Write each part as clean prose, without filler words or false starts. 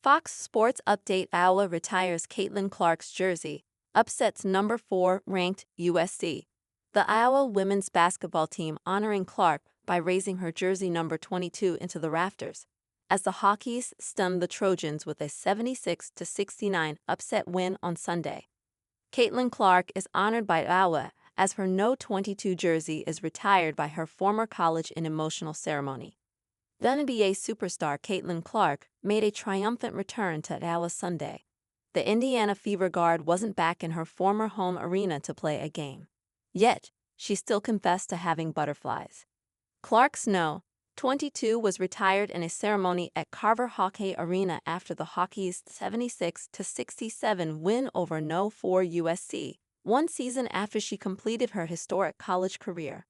Fox Sports update: Iowa retires Caitlin Clark's jersey, upsets number 4 ranked USC. The Iowa women's basketball team honoring Clark by raising her jersey number 22 into the rafters, as the Hawkeyes stunned the Trojans with a 76-69 upset win on Sunday. Caitlin Clark is honored by Iowa as her No. 22 jersey is retired by her former college in emotional ceremony. The NBA superstar Caitlin Clark made a triumphant return to Iowa Sunday. The Indiana Fever guard wasn't back in her former home arena to play a game. Yet, she still confessed to having butterflies. Clark's No. 22 was retired in a ceremony at Carver Hawkeye Arena after the Hawkeyes' 76-67 win over No. 4 USC, one season after she completed her historic college career.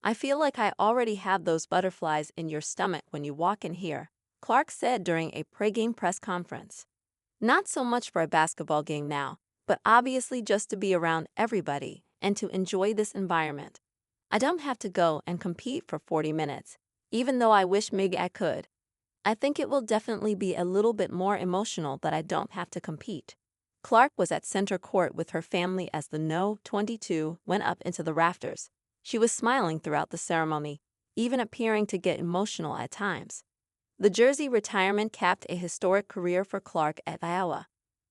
"I feel like I already have those butterflies in your stomach when you walk in here," Clark said during a pregame press conference. "Not so much for a basketball game now, but obviously just to be around everybody and to enjoy this environment. I don't have to go and compete for 40 minutes, even though I wish maybe I could. I think it will definitely be a little bit more emotional that I don't have to compete." Clark was at center court with her family as the No. 22 went up into the rafters. She was smiling throughout the ceremony, even appearing to get emotional at times. The jersey retirement capped a historic career for Clark at Iowa.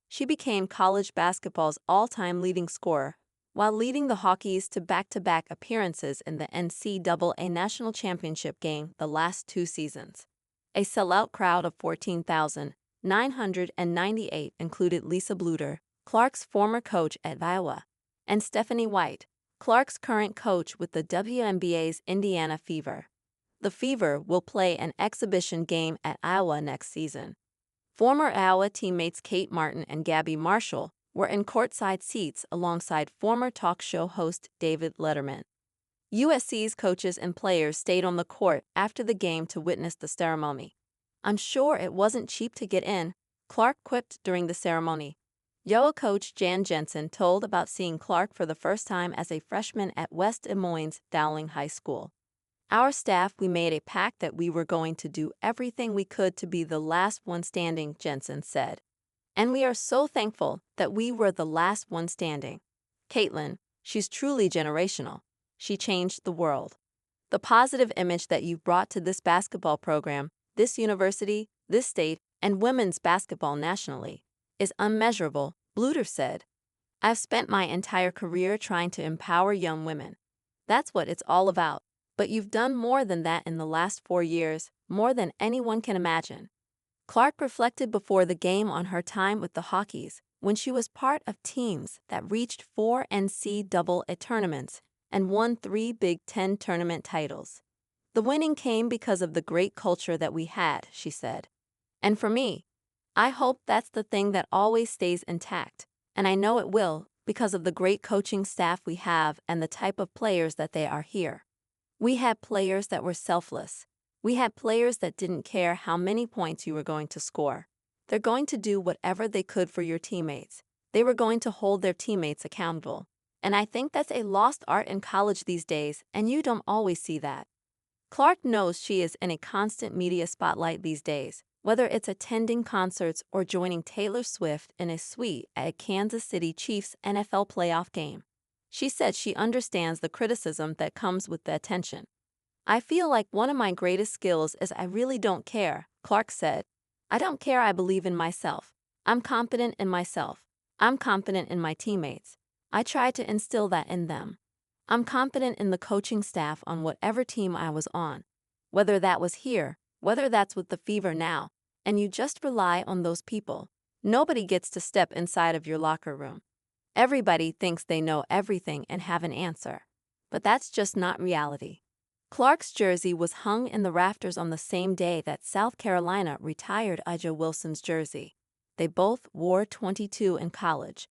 She became college basketball's all-time leading scorer, while leading the Hawkeyes to back-to-back appearances in the NCAA National Championship game the last 2 seasons. A sellout crowd of 14,998 included Lisa Bluder, Clark's former coach at Iowa, and Stephanie White, Clark's current coach with the WNBA's Indiana Fever. The Fever will play an exhibition game at Iowa next season. Former Iowa teammates Kate Martin and Gabby Marshall were in courtside seats alongside former talk show host David Letterman. USC's coaches and players stayed on the court after the game to witness the ceremony. "I'm sure it wasn't cheap to get in," Clark quipped during the ceremony. Iowa coach Jan Jensen told about seeing Clark for the first time as a freshman at West Des Moines Dowling High School. "Our staff, we made a pact that we were going to do everything we could to be the last one standing," Jensen said. "And we are so thankful that we were the last one standing. Caitlin, she's truly generational. She changed the world. The positive image that you've brought to this basketball program, this university, this state, and women's basketball nationally is unmeasurable," Bluder said. "I've spent my entire career trying to empower young women. That's what it's all about. But you've done more than that in the last 4 years, more than anyone can imagine." Clark reflected before the game on her time with the Hawkeyes, when she was part of teams that reached 4 NCAA tournaments and won 3 Big Ten tournament titles. "The winning came because of the great culture that we had," she said. "And for me, I hope that's the thing that always stays intact, and I know it will because of the great coaching staff we have and the type of players that they are here. We had players that were selfless. We had players that didn't care how many points you were going to score. They're going to do whatever they could for your teammates. They were going to hold their teammates accountable. And I think that's a lost art in college these days, and you don't always see that." Clark knows she is in a constant media spotlight these days, whether it's attending concerts or joining Taylor Swift in a suite at a Kansas City Chiefs NFL playoff game. She said she understands the criticism that comes with the attention. "I feel like one of my greatest skills is I really don't care," Clark said. "I don't care. I believe in myself. I'm confident in myself. I'm confident in my teammates. I try to instill that in them. I'm confident in the coaching staff on whatever team I was on, whether that was here, whether that's with the Fever now, and you just rely on those people. Nobody gets to step inside of your locker room. Everybody thinks they know everything and have an answer. But that's just not reality." Clark's jersey was hung in the rafters on the same day that South Carolina retired A'ja Wilson's jersey. They both wore 22 in college,